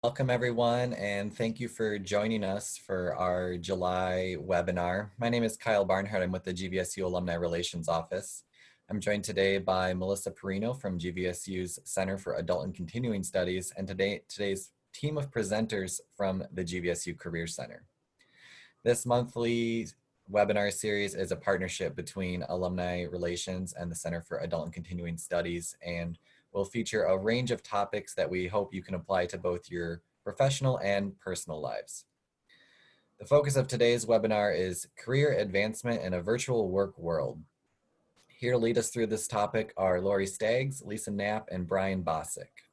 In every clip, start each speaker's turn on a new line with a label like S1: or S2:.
S1: Welcome everyone, and thank you for joining us for our July webinar. My name is Kyle Barnhart. I'm with the GVSU Alumni Relations Office. I'm joined today by Melissa Perino from GVSU's Center for Adult and Continuing Studies, and today's team of presenters from the GVSU Career Center. This monthly webinar series is a partnership between Alumni Relations and the Center for Adult and Continuing Studies, and will feature a range of topics that we hope you can apply to both your professional and personal lives. The focus of today's webinar is career advancement in a virtual work world. Here to lead us through this topic are Lori Staggs, Lisa Knapp, and Brian Bossick.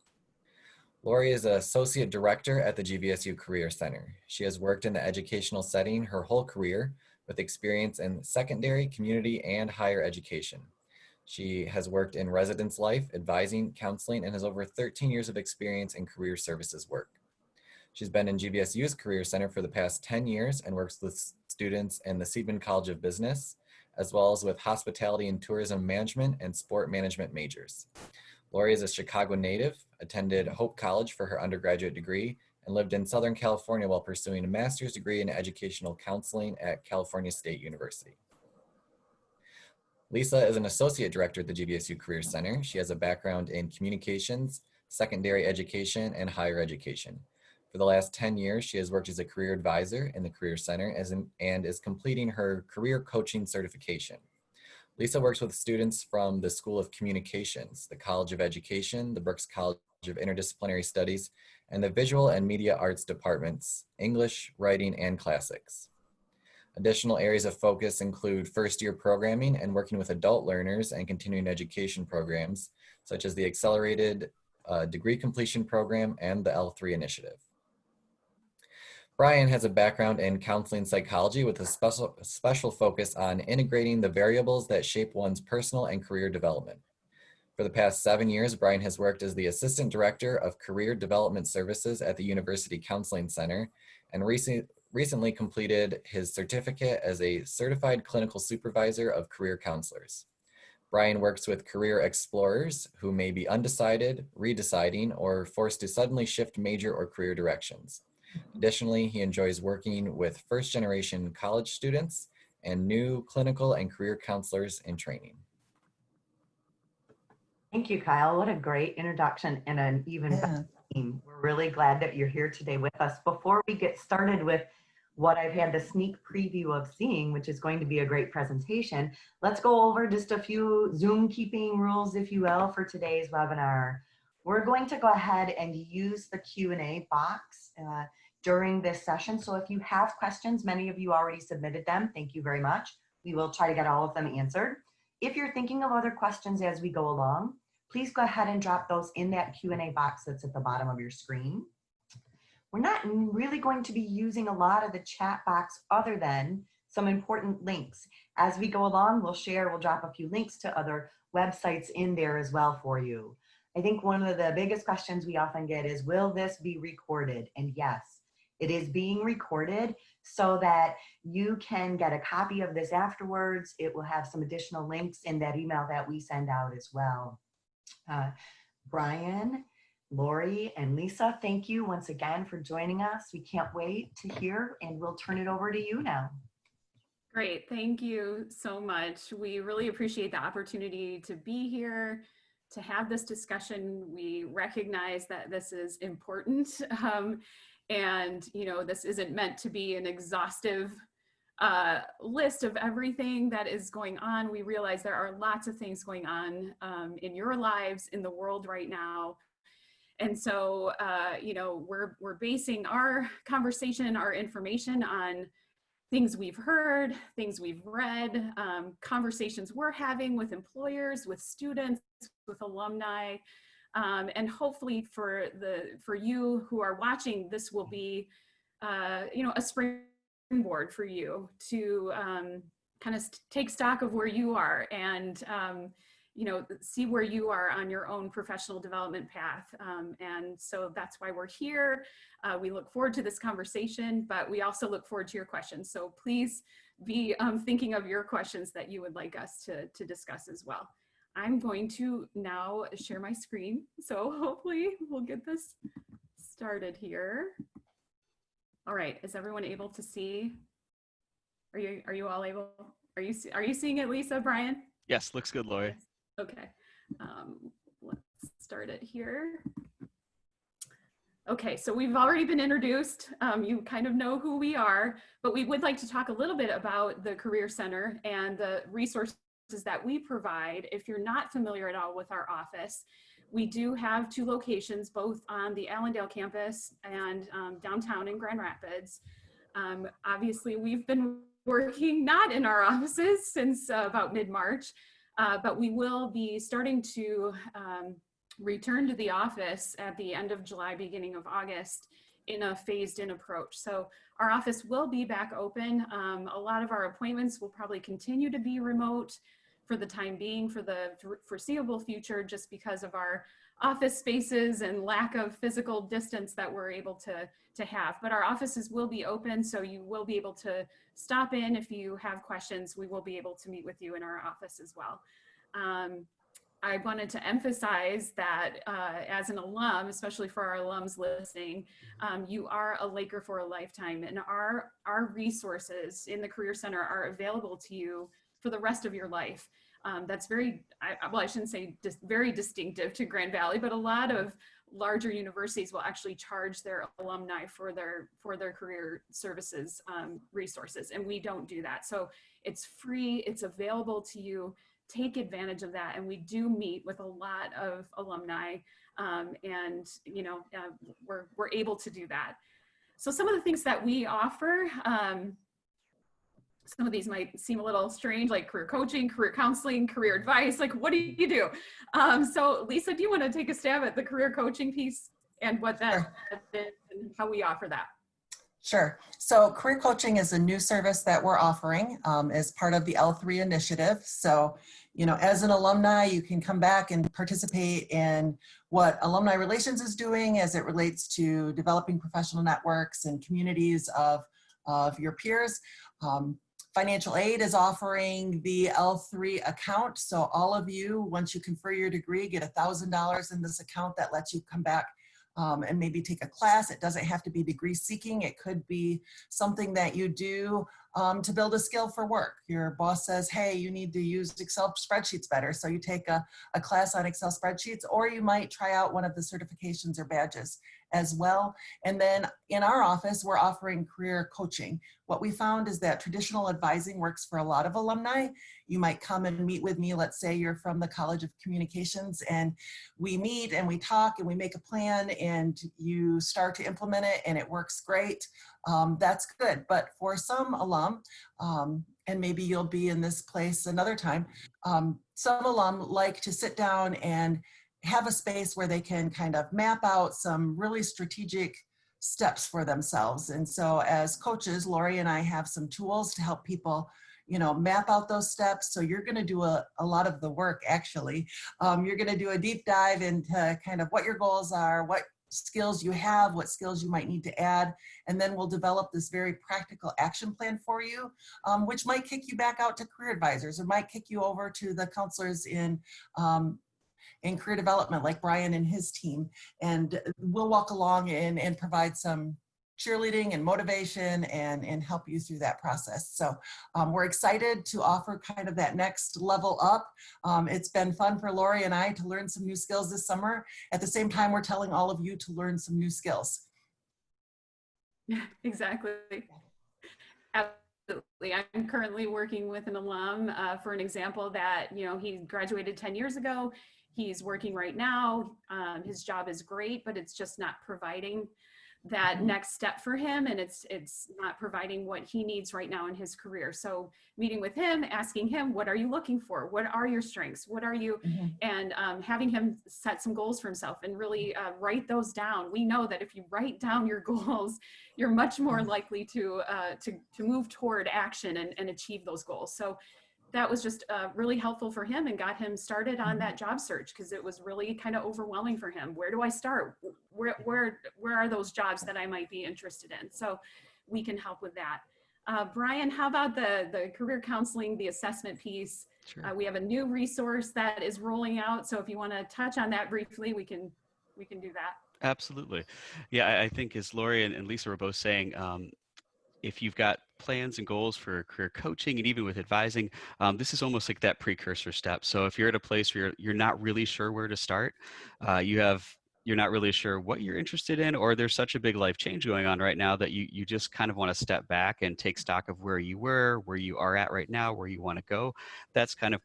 S1: Lori is an Associate Director at the GVSU Career Center. She has worked in the educational setting her whole career with experience in secondary, community, and higher education. She has worked in residence life, advising, counseling, and has over 13 years of experience in career services work. She's been in GVSU's Career Center for the past 10 years and works with students in the Seidman College of Business, as well as with hospitality and tourism management and sport management majors. Lori is a Chicago native, attended Hope College for her undergraduate degree, and lived in Southern California while pursuing a master's degree in educational counseling at California State University. Lisa is an associate director at the GVSU Career Center. She has a background in communications, secondary education, and higher education. For the last 10 years, she has worked as a career advisor in the Career Center and is completing her career coaching certification. Lisa works with students from the School of Communications, the College of Education, the Brooks College of Interdisciplinary Studies, and the Visual and Media Arts departments, English, Writing, and Classics. Additional areas of focus include first-year programming and working with adult learners and continuing education programs, such as the Accelerated Degree Completion Program and the L3 Initiative. Brian has a background in counseling psychology with a special focus on integrating the variables that shape one's personal and career development. For the past 7 years, Brian has worked as the Assistant Director of Career Development Services at the University Counseling Center and recently completed his certificate as a Certified Clinical Supervisor of Career Counselors. Brian works with career explorers who may be undecided, redeciding, or forced to suddenly shift major or career directions. Additionally, he enjoys working with first-generation college students and new clinical and career counselors in training.
S2: Thank you, Kyle. What a great introduction and an even better team. We're really glad that you're here today with us. Before we get started with what I've had the sneak preview of seeing, which is going to be a great presentation, let's go over just a few Zoom keeping rules, if you will, for today's webinar. We're going to go ahead and use the Q&A box during this session. So if you have questions, many of you already submitted them. Thank you very much. We will try to get all of them answered. If you're thinking of other questions as we go along, please go ahead and drop those in that Q&A box that's at the bottom of your screen. We're not really going to be using a lot of the chat box other than some important links. As we go along, we'll drop a few links to other websites in there as well for you. I think one of the biggest questions we often get is, will this be recorded? And yes, it is being recorded so that you can get a copy of this afterwards. It will have some additional links in that email that we send out as well. Brian, Lori, and Lisa, thank you once again for joining us. We can't wait to hear, and we'll turn it over to you now.
S3: Great, thank you so much. We really appreciate the opportunity to be here, to have this discussion. We recognize that this is important. And, you know, this isn't meant to be an exhaustive list of everything that is going on. We realize there are lots of things going on in your lives, in the world right now. And so, you know, we're basing our conversation, our information on things we've heard, things we've read, conversations we're having with employers, with students, with alumni. And hopefully for you who are watching, this will be, you know, a springboard for you to kind of take stock of where you are and, you know, see where you are on your own professional development path. And so that's why we're here. We look forward to this conversation, but we also look forward to your questions. So please be thinking of your questions that you would like us to discuss as well. I'm going to now share my screen. So hopefully we'll get this started here. All right, is everyone able to see? Are you all able? Are you seeing it, Lisa, Brian?
S4: Yes, looks good, Lori.
S3: Okay, let's start it here. Okay, so we've already been introduced. You kind of know who we are, but we would like to talk a little bit about the Career Center and the resources that we provide. If you're not familiar at all with our office, we do have 2 locations, both on the Allendale campus and downtown in Grand Rapids. Obviously, we've been working not in our offices since about mid-March, but we will be starting to return to the office at the end of July, beginning of August in a phased-in approach. So our office will be back open. A lot of our appointments will probably continue to be remote for the time being, for the foreseeable future, just because of our office spaces and lack of physical distance that we're able to have. But our offices will be open, so you will be able to stop in if you have questions. We will be able to meet with you in our office as well. I wanted to emphasize that as an alum, especially for our alums listening, you are a Laker for a lifetime, and our resources in the Career Center are available to you for the rest of your life. That's very, well, I shouldn't say very distinctive to Grand Valley, but a lot of larger universities will actually charge their alumni for their career services resources, and we don't do that. So it's free, it's available to you. Take advantage of that, and we do meet with a lot of alumni, and you know, we're able to do that. So some of the things that we offer, some of these might seem a little strange, like career coaching, career counseling, career advice. Like, what do you do? So Lisa, do you want to take a stab at the career coaching piece and what that is and how we offer that?
S5: Sure. So career coaching is a new service that we're offering as part of the L3 initiative. So, you know, as an alumni, you can come back and participate in what Alumni Relations is doing as it relates to developing professional networks and communities of your peers. Financial aid is offering the L3 account. So all of you, once you confer your degree, get $1,000 in this account that lets you come back and maybe take a class. It doesn't have to be degree seeking. It could be something that you do to build a skill for work. Your boss says, hey, you need to use Excel spreadsheets better. So you take a class on Excel spreadsheets, or you might try out one of the certifications or badges as well. And then in our office, we're offering career coaching. What we found is that traditional advising works for a lot of alumni. You might come and meet with me. Let's say you're from the College of Communications, and we meet and we talk and we make a plan and you start to implement it and it works great. That's good. But for some alum, and maybe you'll be in this place another time, some alum like to sit down and have a space where they can kind of map out some really strategic steps for themselves. And so as coaches, Lori and I have some tools to help people, you know, map out those steps. So you're going to do a lot of the work, actually. You're going to do a deep dive into kind of what your goals are, what skills you have, what skills you might need to add, and then we'll develop this very practical action plan for you, which might kick you back out to career advisors or might kick you over to the counselors in career development, like Brian and his team. And we'll walk along and provide some cheerleading and motivation and help you through that process. So we're excited to offer kind of that next level up. It's been fun for Lori and I to learn some new skills this summer. At the same time, we're telling all of you to learn some new skills.
S3: Yeah, exactly. Absolutely. I'm currently working with an alum for an example that, you know, he graduated 10 years ago. He's working right now. His job is great, but it's just not providing that next step for him, and it's not providing what he needs right now in his career. So meeting with him, asking him, what are you looking for? What are your strengths? What are you, and having him set some goals for himself and really write those down. We know that if you write down your goals, you're much more likely to move toward action and achieve those goals. So that was just really helpful for him and got him started on that job search, because it was really kind of overwhelming for him. Where do I start? Where are those jobs that I might be interested in? So we can help with that. Brian, how about the career counseling, the assessment piece?
S4: Sure.
S3: We have a new resource that is rolling out. So if you want to touch on that briefly, we can do that.
S4: Absolutely. Yeah, I think as Lori and Lisa were both saying, if you've got plans and goals for career coaching and even with advising, this is almost like that precursor step. So if you're at a place where you're not really sure where to start, you're not really sure what you're interested in, or there's such a big life change going on right now that you just kind of want to step back and take stock of where you were, where you are at right now, where you want to go. That's kind of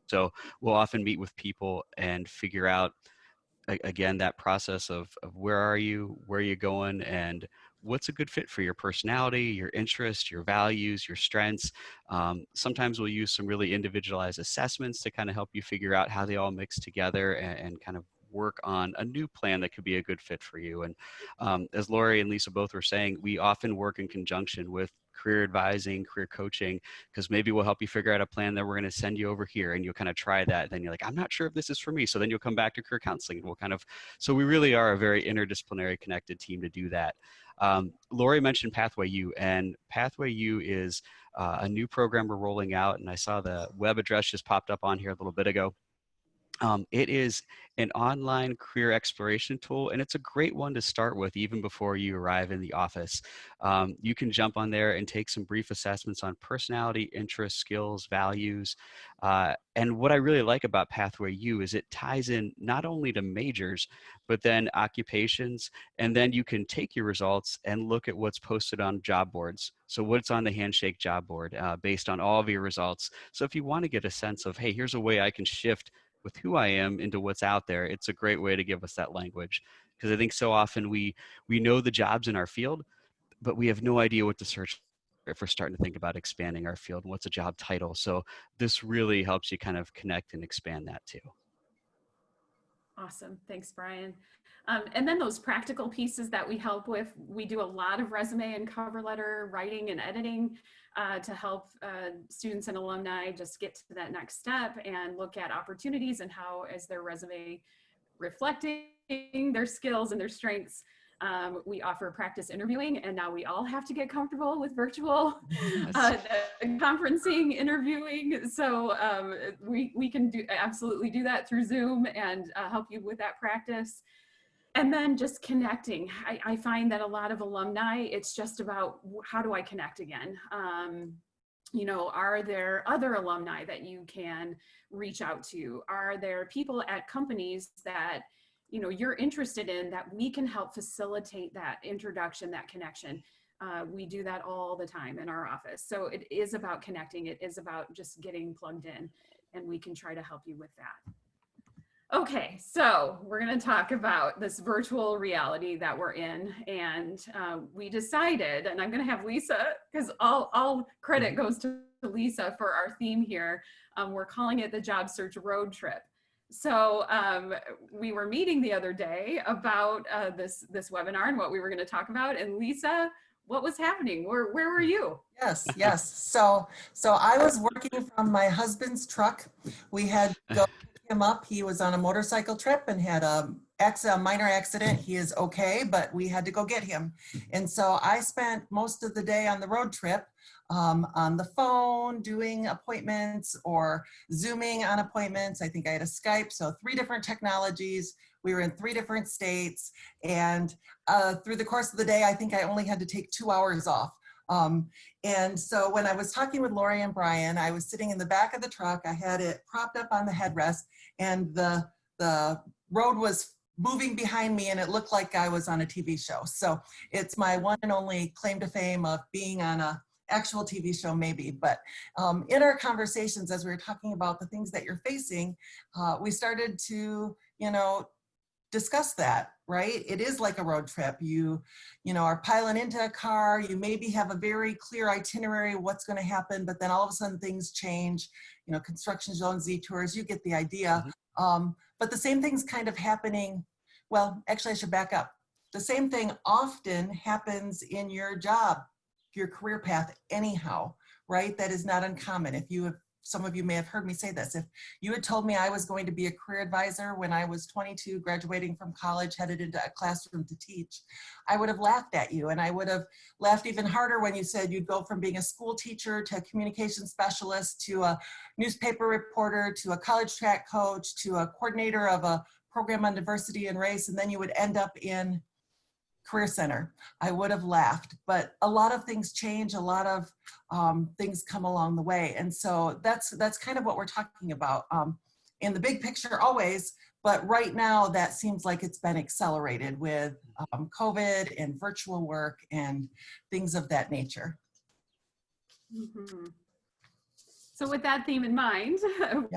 S4: so we'll often meet with people and figure out again that process of where are you, where are you going, and what's a good fit for your personality, your interests, your values, your strengths. Sometimes we'll use some really individualized assessments to kind of help you figure out how they all mix together and kind of work on a new plan that could be a good fit for you. And as Lori and Lisa both were saying, we often work in conjunction with career advising, career coaching, because maybe we'll help you figure out a plan that we're going to send you over here and you'll kind of try that. Then you're like, I'm not sure if this is for me. So then you'll come back to career counseling and we'll kind of, so we really are a very interdisciplinary connected team to do that. Lori mentioned Pathway U, and Pathway U is a new program we're rolling out. And I saw the web address just popped up on here a little bit ago. It is an online career exploration tool, and it's a great one to start with even before you arrive in the office. You can jump on there and take some brief assessments on personality, interests, skills, values. And what I really like about Pathway U is it ties in not only to majors, but then occupations, and then you can take your results and look at what's posted on job boards. So what's on the Handshake job board based on all of your results. So if you want to get a sense of, hey, here's a way I can shift with who I am into what's out there, it's a great way to give us that language. Because I think so often we know the jobs in our field, but we have no idea what to search if we're starting to think about expanding our field and what's a job title. So this really helps you kind of connect and expand that too.
S3: Awesome. Thanks, Brian. And then those practical pieces that we help with, we do a lot of resume and cover letter writing and editing to help students and alumni just get to that next step and look at opportunities and how is their resume reflecting their skills and their strengths. We offer practice interviewing, and now we all have to get comfortable with virtual conferencing, interviewing. So we can absolutely do that through Zoom and help you with that practice. And then just connecting. I find that a lot of alumni, it's just about how do I connect again? You know, are there other alumni that you can reach out to? Are there people at companies that you know you're interested in that we can help facilitate that introduction, that connection? We do that all the time in our office. So it is about connecting. It is about just getting plugged in, and we can try to help you with that. Okay, so we're going to talk about this virtual reality that we're in, and we decided, and I'm going to have Lisa, because all credit goes to Lisa for our theme here. We're calling it the Job Search Road Trip. So we were meeting the other day about this webinar and what we were going to talk about, and Lisa, what was happening? Where were you?
S5: Yes. So I was working from my husband's truck. We had to go pick him up. He was on a motorcycle trip and had a minor accident. He is okay, but we had to go get him. And so I spent most of the day on the road trip on the phone, doing appointments or Zooming on appointments. I think I had a Skype, so 3 different technologies. We were in 3 different states. And through the course of the day, I think I only had to take 2 hours off. And so when I was talking with Lori and Brian, I was sitting in the back of the truck. I had it propped up on the headrest, and the road was moving behind me, and it looked like I was on a TV show. So it's my one and only claim to fame of being on a actual TV show, maybe. But in our conversations, as we were talking about the things that you're facing, we started to, discuss that, right? It is like a road trip. You are piling into a car. You maybe have a very clear itinerary of what's going to happen, but then all of a sudden things change. Construction zones, detours. You get the idea. But the same thing's kind of happening. Well, actually, I should back up. The same thing often happens in your job, your career path, anyhow, right? That is not uncommon. Some of you may have heard me say this. If you had told me I was going to be a career advisor when I was 22, graduating from college, headed into a classroom to teach, I would have laughed at you. And I would have laughed even harder when you said you'd go from being a school teacher to a communication specialist to a newspaper reporter to a college track coach to a coordinator of a program on diversity and race, and then you would end up in Career Center. I would have laughed, but a lot of things change, a lot of things come along the way. And so that's kind of what we're talking about in the big picture always, but right now that seems like it's been accelerated with COVID and virtual work and things of that nature.
S3: Mm-hmm. So with that theme in mind,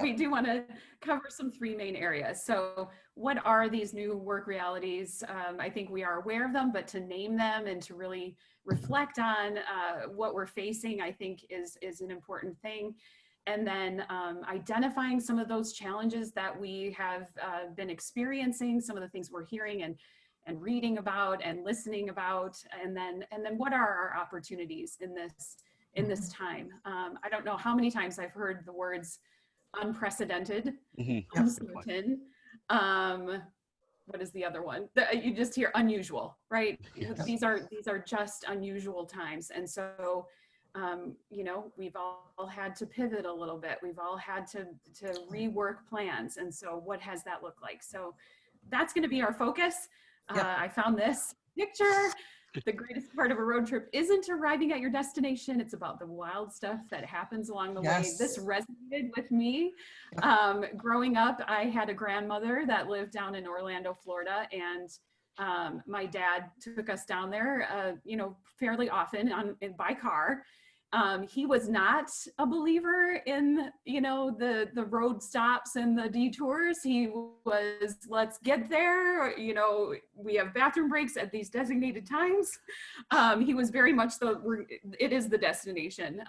S3: we do want to cover some three main areas. So what are these new work realities? I think we are aware of them, but to name them and to really reflect on what we're facing, I think is an important thing. And then identifying some of those challenges that we have been experiencing, some of the things we're hearing and reading about and listening about, and then what are our opportunities in this time. I don't know how many times I've heard the words unprecedented, uncertain. What is the other one? You just hear unusual, right? Yes. These are just unusual times. And so, you know, we've all had to pivot a little bit. We've all had to rework plans. And so what has that looked like? So that's going to be our focus. I found this picture. The greatest part of a road trip isn't arriving at your destination. It's about the wild stuff that happens along the way. This resonated with me. Growing up, I had a grandmother that lived down in Orlando, Florida, and my dad took us down there, you know, fairly often by car. He was not a believer in, you know, the road stops and the detours. He was, let's get there. You know, we have bathroom breaks at these designated times. He was very much it is the destination.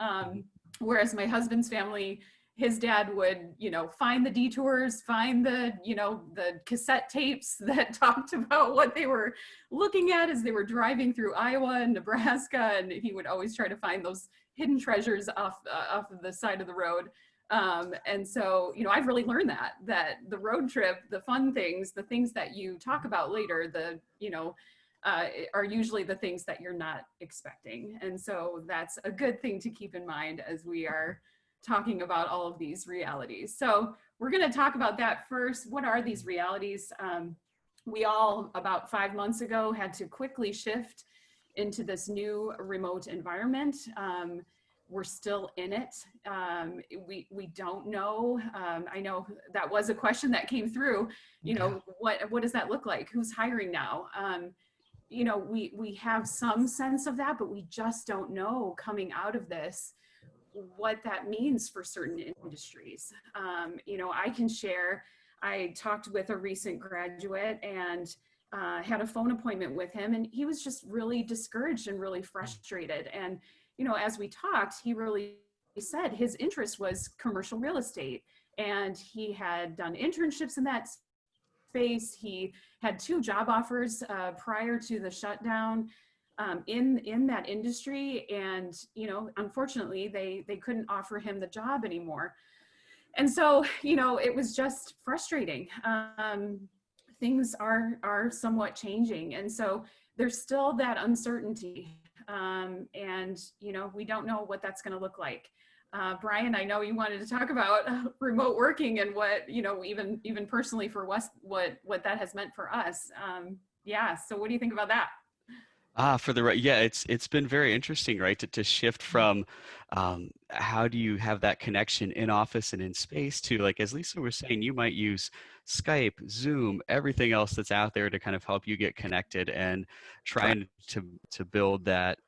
S3: Whereas my husband's family, his dad would, you know, find the detours, find the, you know, the cassette tapes that talked about what they were looking at as they were driving through Iowa and Nebraska. And he would always try to find those hidden treasures off of the side of the road. And so, you know, I've really learned that the road trip, the fun things, the things that you talk about later, you know, are usually the things that you're not expecting. And so that's a good thing to keep in mind as we are talking about all of these realities. So we're going to talk about that first. What are these realities? We all, about 5 months ago, had to quickly shift into this new remote environment. We're still in it. We don't know. I know that was a question that came through, you know, what does that look like? Who's hiring now? You know, we have some sense of that, but we just don't know coming out of this what that means for certain industries. You know, I can share, I talked with a recent graduate and had a phone appointment with him, and he was just really discouraged and really frustrated. And, you know, as we talked, he really said his interest was commercial real estate, and he had done internships in that space. He had 2 job offers prior to the shutdown in that industry. And, you know, unfortunately, they couldn't offer him the job anymore. And so, you know, it was just frustrating. Things are somewhat changing. And so there's still that uncertainty. And, you know, we don't know what that's going to look like. Brian, I know you wanted to talk about remote working and what, you know, even personally for West, what that has meant for us. Yeah. So what do you think about that?
S4: It's been very interesting, right? To shift from how do you have that connection in office and in space to, like, as Lisa was saying, you might use Skype, Zoom, everything else that's out there to kind of help you get connected and trying to build that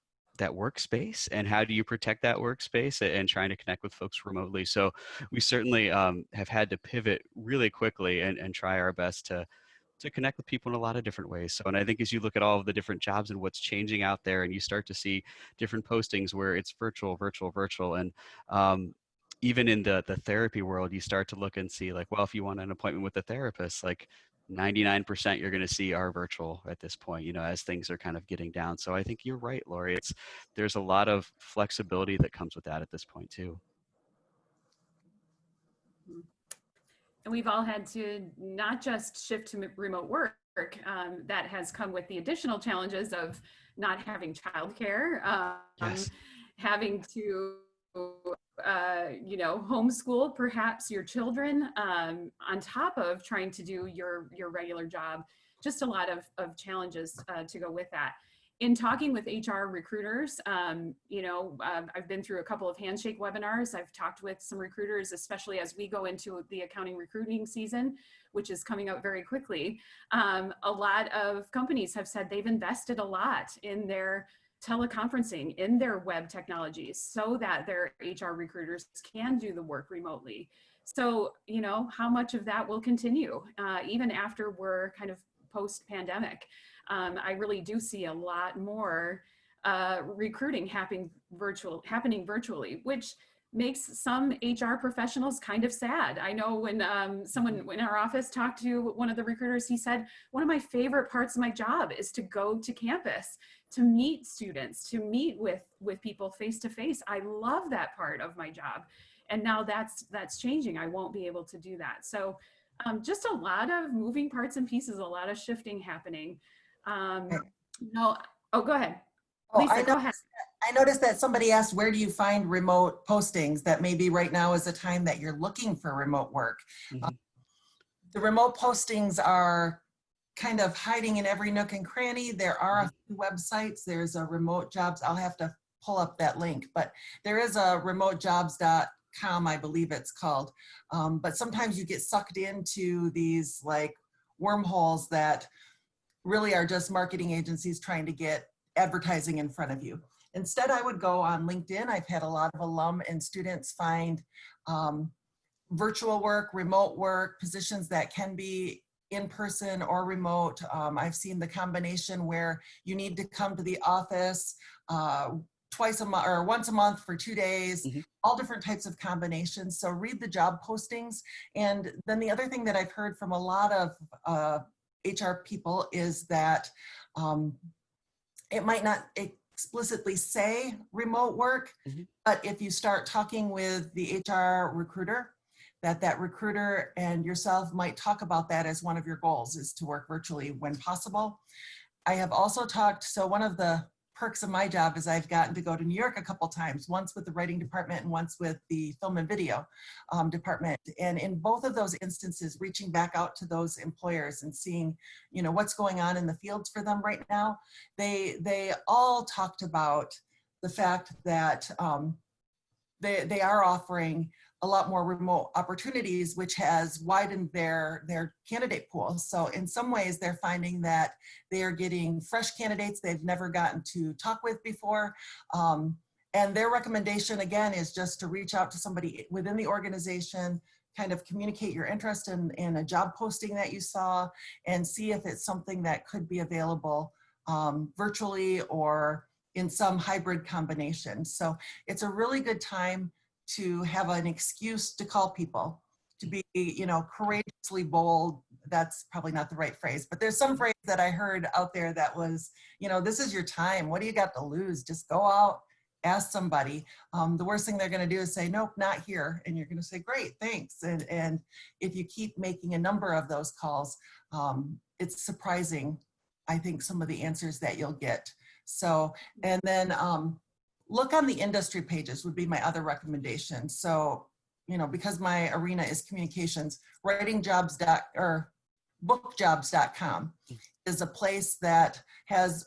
S4: workspace. And how do you protect that workspace and trying to connect with folks remotely? So we certainly have had to pivot really quickly and try our best to connect with people in a lot of different ways. So, and I think as you look at all of the different jobs and what's changing out there, and you start to see different postings where it's virtual, and even in the therapy world, you start to look and see, like, well, if you want an appointment with a therapist, like 99% you're going to see are virtual at this point, you know, as things are kind of getting down. So I think you're right, Lori. There's a lot of flexibility that comes with that at this point too.
S3: And we've all had to not just shift to remote work, that has come with the additional challenges of not having childcare, having to homeschool perhaps your children on top of trying to do your regular job. Just a lot of challenges to go with that. In talking with HR recruiters, I've been through a couple of handshake webinars. I've talked with some recruiters, especially as we go into the accounting recruiting season, which is coming up very quickly. A lot of companies have said they've invested a lot in their teleconferencing, in their web technologies, so that their HR recruiters can do the work remotely. So, how much of that will continue even after we're kind of post-pandemic? I really do see a lot more recruiting happening virtually, which makes some HR professionals kind of sad. I know when someone in our office talked to one of the recruiters, he said, one of my favorite parts of my job is to go to campus, to meet students, to meet with people face to face. I love that part of my job. And now that's changing. I won't be able to do that. So just a lot of moving parts and pieces, a lot of shifting happening. Go ahead. Lisa, go ahead.
S5: I noticed that somebody asked, where do you find remote postings? That maybe right now is the time that you're looking for remote work.
S4: Mm-hmm.
S5: The remote postings are kind of hiding in every nook and cranny. There are a few websites. There's a remote jobs. I'll have to pull up that link, but there is a remotejobs.com, I believe it's called. But sometimes you get sucked into these like wormholes that really are just marketing agencies trying to get advertising in front of you. Instead, I would go on LinkedIn. I've had a lot of alum and students find virtual work, remote work, positions that can be in person or remote. I've seen the combination where you need to come to the office twice a month or once a month for 2 days, all different types of combinations. So read the job postings. And then the other thing that I've heard from a lot of HR people is that it might not explicitly say remote work, but if you start talking with the HR recruiter, that recruiter and yourself might talk about that as one of your goals, is to work virtually when possible. I have also talked, so one of the perks of my job is I've gotten to go to New York a couple times, once with the writing department and once with the film and video department. And in both of those instances, reaching back out to those employers and seeing, what's going on in the fields for them right now, they all talked about the fact that they are offering a lot more remote opportunities, which has widened their candidate pool. So in some ways, they're finding that they are getting fresh candidates they've never gotten to talk with before. And their recommendation, again, is just to reach out to somebody within the organization, kind of communicate your interest in a job posting that you saw, and see if it's something that could be available virtually or in some hybrid combination. So it's a really good time to have an excuse to call people, to be, courageously bold. That's probably not the right phrase, but there's some phrase that I heard out there that was, this is your time. What do you got to lose? Just go out, ask somebody. The worst thing they're going to do is say, nope, not here. And you're going to say, great, thanks. And if you keep making a number of those calls, it's surprising, I think, some of the answers that you'll get. So, and then, look on the industry pages would be my other recommendation. So, because my arena is communications, bookjobs.com is a place that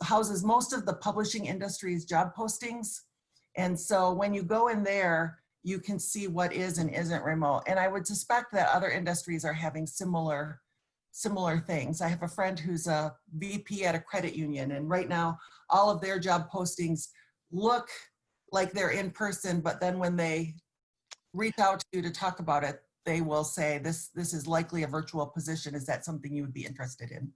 S5: houses most of the publishing industry's job postings. And so when you go in there, you can see what is and isn't remote. And I would suspect that other industries are having similar things. I have a friend who's a VP at a credit union, and right now all of their job postings look like they're in person, but then when they reach out to you to talk about it, they will say, this is likely a virtual position. Is that something you would be interested in?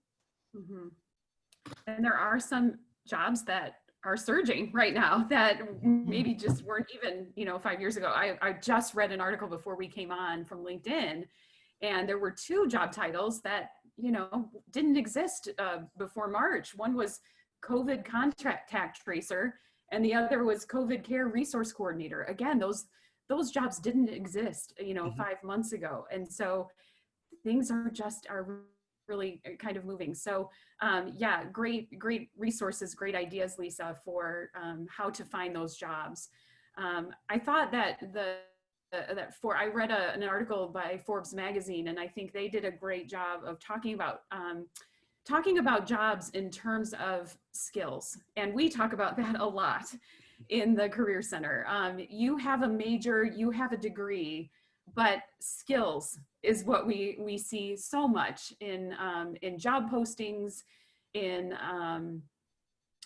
S3: And there are some jobs that are surging right now that maybe just weren't even, 5 years ago. I just read an article before we came on from LinkedIn, and there were 2 job titles that, didn't exist before March. One was COVID contact tracer, and the other was COVID care resource coordinator. Again, those jobs didn't exist, 5 months ago. And so things are really kind of moving. So yeah, great resources, great ideas, Lisa, for how to find those jobs. I thought that I read an article by Forbes magazine, and I think they did a great job of talking about jobs in terms of skills. And we talk about that a lot in the Career Center. You have a major, you have a degree, but skills is what we see so much in job postings, in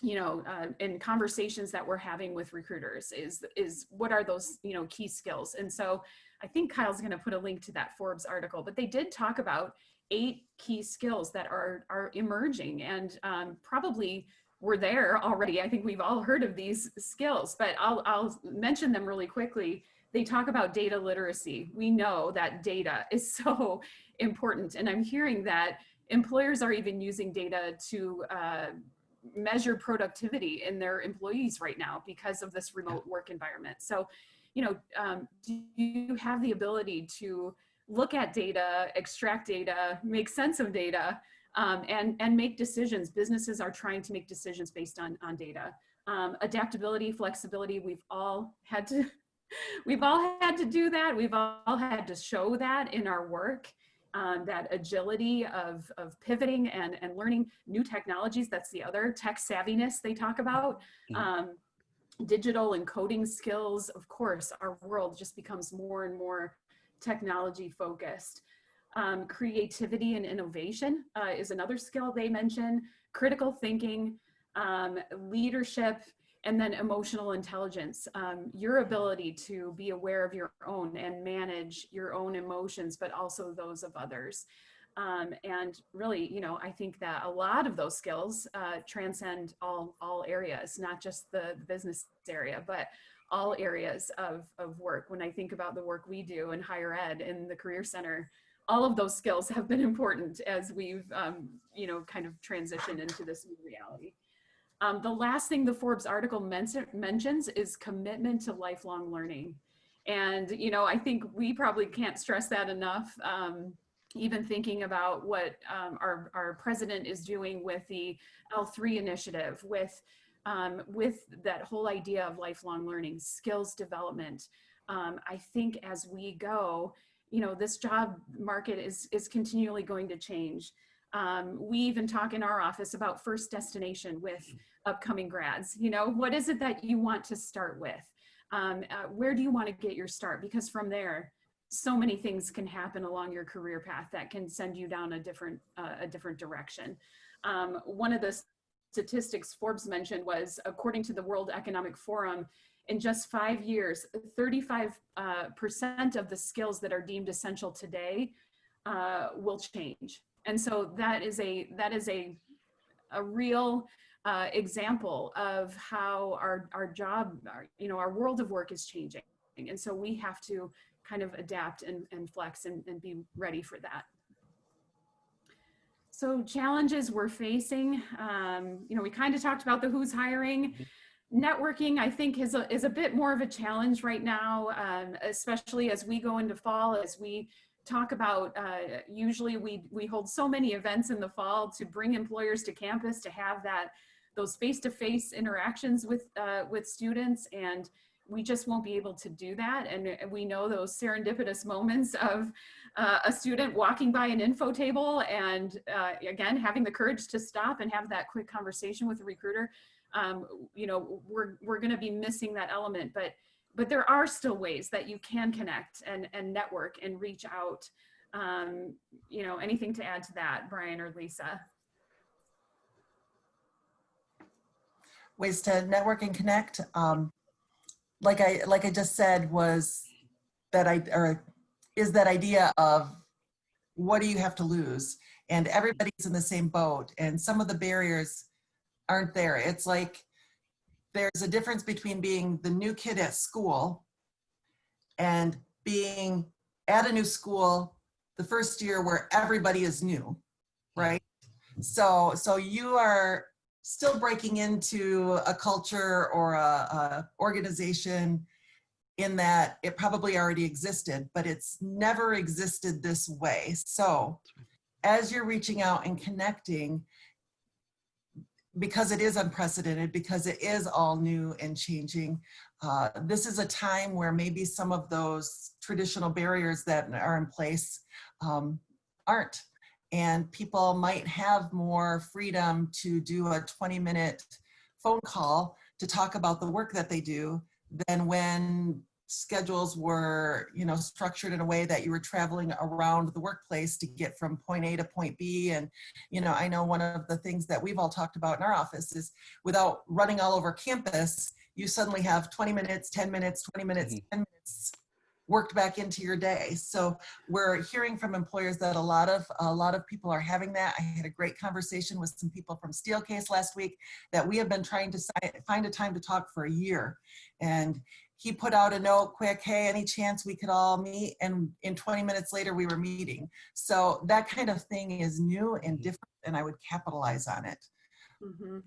S3: in conversations that we're having with recruiters is what are those, key skills. And so I think Kyle's going to put a link to that Forbes article, but they did talk about 8 key skills that are emerging and probably were there already. I think we've all heard of these skills, but I'll mention them really quickly. They talk about data literacy. We know that data is so important, and I'm hearing that employers are even using data to measure productivity in their employees right now because of this remote work environment. So, do you have the ability to look at data, extract data, make sense of data, and make decisions? Businesses are trying to make decisions based on data. Adaptability, flexibility, we've all had to do that. We've all had to show that in our work. That agility of pivoting and learning new technologies. That's the other tech savviness they talk about. Digital and coding skills. Of course, our world just becomes more and more technology focused. Creativity and innovation is another skill they mention. Critical thinking, leadership, and then emotional intelligence, your ability to be aware of your own and manage your own emotions, but also those of others. And really, I think that a lot of those skills transcend all areas, not just the business area, but all areas of work. When I think about the work we do in higher ed in the Career Center, all of those skills have been important as we've, kind of transitioned into this new reality. The last thing the Forbes article mentions is commitment to lifelong learning. And, I think we probably can't stress that enough. Even thinking about what our president is doing with the L3 initiative, with that whole idea of lifelong learning, skills development. I think as we go, this job market is continually going to change. We even talk in our office about first destination with upcoming grads. What is it that you want to start with? Where do you want to get your start? Because from there, so many things can happen along your career path that can send you down a different direction. One of the statistics Forbes mentioned was, according to the World Economic Forum, in just 5 years, 35% of the skills that are deemed essential today will change. And so that is a real example of how our world of work is changing. And so we have to kind of adapt and flex and be ready for that. So challenges we're facing, we kind of talked about the who's hiring. Networking, I think, is a bit more of a challenge right now, especially as we go into fall, as we talk about, usually we hold so many events in the fall to bring employers to campus to have those face-to-face interactions with students, and we just won't be able to do that. And we know those serendipitous moments of a student walking by an info table and again, having the courage to stop and have that quick conversation with a recruiter. We're gonna be missing that element, but there are still ways that you can connect and network and reach out. Anything to add to that, Brian or Lisa?
S5: Ways to network and connect. Like I just said, is that idea of what do you have to lose? And everybody's in the same boat, and some of the barriers aren't there. It's like there's a difference between being the new kid at school and being at a new school the first year where everybody is new, right? So you are still breaking into a culture or a organization in that it probably already existed, but it's never existed this way. So as you're reaching out and connecting, because it is unprecedented, because it is all new and changing, this is a time where maybe some of those traditional barriers that are in place aren't. And people might have more freedom to do a 20-minute phone call to talk about the work that they do than when schedules were, you know, structured in a way that you were traveling around the workplace to get from point A to point B. And, you know, I know one of the things that we've all talked about in our office is without running all over campus, you suddenly have 20 minutes, 10 minutes, 20 minutes, 10 minutes worked back into your day. So we're hearing from employers that a lot of people are having that. I had a great conversation with some people from Steelcase last week that we have been trying to find a time to talk for a year. And he put out a note quick, hey, any chance we could all meet? And in 20 minutes later, we were meeting. So that kind of thing is new and different, and I would capitalize on it.
S3: Mm-hmm.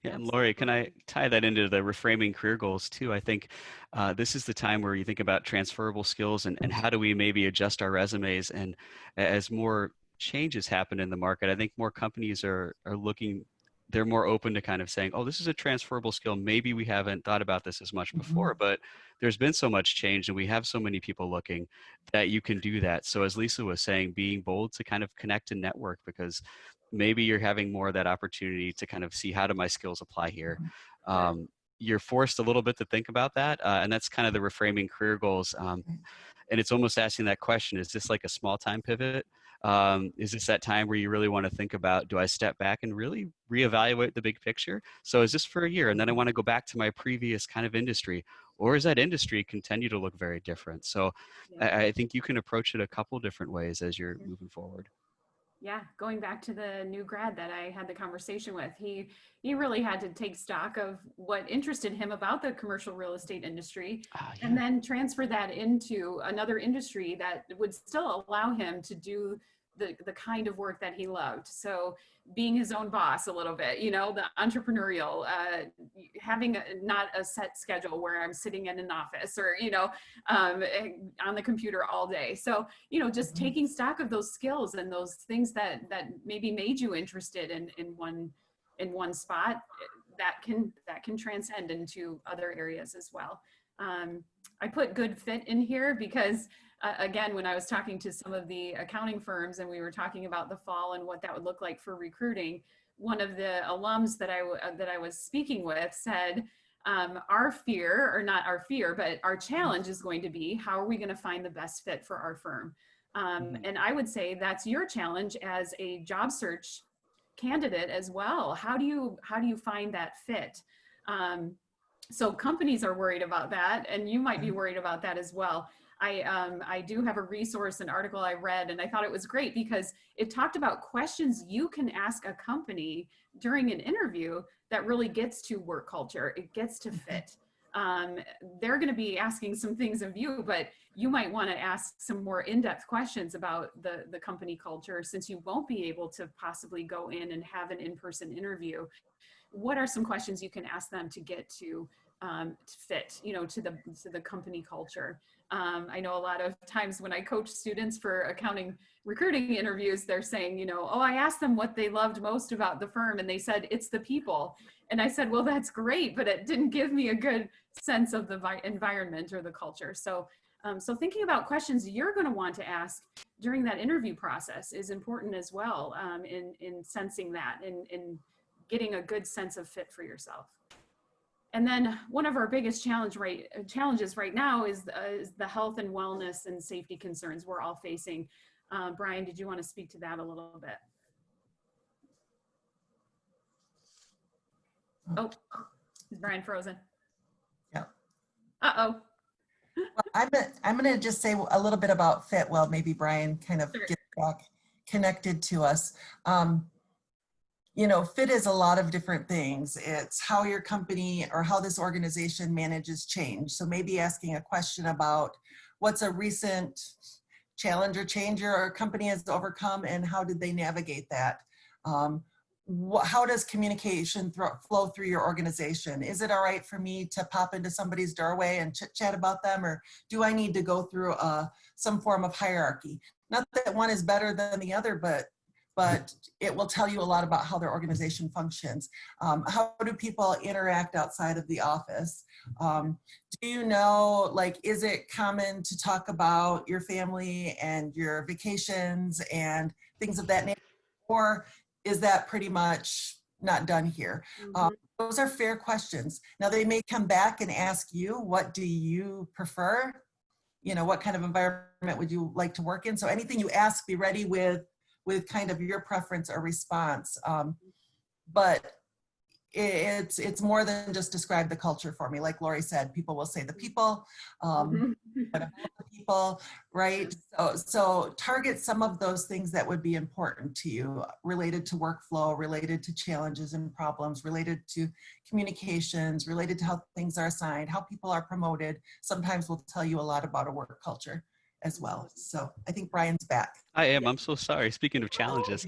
S4: Yeah, and Lori, can I tie that into the reframing career goals too? I think this is the time where you think about transferable skills and how do we maybe adjust our resumes. And as more changes happen in the market, I think more companies are looking, they're more open to kind of saying, oh, this is a transferable skill. Maybe we haven't thought about this as much before, but there's been so much change and we have so many people looking that you can do that. So as Lisa was saying, being bold to kind of connect and network, because maybe you're having more of that opportunity to kind of see how do my skills apply here. You're forced a little bit to think about that. And that's kind of the reframing career goals. And it's almost asking that question, is this like a small time pivot? Is this that time where you really want to think about, do I step back and really reevaluate the big picture? So is this for a year and then I want to go back to my previous kind of industry? Or is that industry continue to look very different? So I think you can approach it a couple different ways as you're moving forward.
S3: Yeah, going back to the new grad that I had the conversation with, he really had to take stock of what interested him about the commercial real estate industry, and then transfer that into another industry that would still allow him to do the kind of work that he loved. So being his own boss a little bit, you know, the entrepreneurial, having not a set schedule where I'm sitting in an office or, you know, on the computer all day. So, you know, just taking stock of those skills and those things that maybe made you interested in one spot, that can transcend into other areas as well. I put good fit in here because again, when I was talking to some of the accounting firms and we were talking about the fall and what that would look like for recruiting, one of the alums that I was speaking with said, our fear, or not our fear, but our challenge is going to be, how are we going to find the best fit for our firm? And I would say that's your challenge as a job search candidate as well. How do you find that fit? So companies are worried about that, and you might be worried about that as well. I do have a resource, an article I read, and I thought it was great because it talked about questions you can ask a company during an interview that really gets to work culture. It gets to fit. They're going to be asking some things of you, but you might want to ask some more in-depth questions about the company culture, since you won't be able to possibly go in and have an in-person interview. What are some questions you can ask them to get to fit, you know, to the company culture? I know a lot of times when I coach students for accounting recruiting interviews, they're saying, you know, oh, I asked them what they loved most about the firm, and they said, it's the people. And I said, well, that's great, but it didn't give me a good sense of the environment or the culture. So, so thinking about questions you're going to want to ask during that interview process is important as well, in sensing that and in getting a good sense of fit for yourself. And then one of our biggest challenges right now is the health and wellness and safety concerns we're all facing. Brian, did you want to speak to that a little bit? Oh, is Brian frozen?
S5: Yeah.
S3: Uh-oh.
S5: Well, I'm going to just say a little bit about fit while maybe Brian kind of gets back connected to us. You know, fit is a lot of different things. It's how your company or how this organization manages change. So maybe asking a question about what's a recent challenge or change your company has overcome and how did they navigate that? How does communication flow through your organization? Is it all right for me to pop into somebody's doorway and chit chat about them, or do I need to go through some form of hierarchy? Not that one is better than the other, but but it will tell you a lot about how their organization functions. How do people interact outside of the office? Do you know, like, is it common to talk about your family and your vacations and things of that nature? Or is that pretty much not done here? Those are fair questions. Now, they may come back and ask you, what do you prefer? You know, what kind of environment would you like to work in? So anything you ask, be ready with kind of your preference or response. But it's more than just describe the culture for me. Like Lori said, people will say the people, but about the people, right? So target some of those things that would be important to you, related to workflow, related to challenges and problems, related to communications, related to how things are assigned, how people are promoted. Sometimes will tell you a lot about a work culture as well. So I think Brian's back.
S4: I am. I'm so sorry. Speaking of challenges,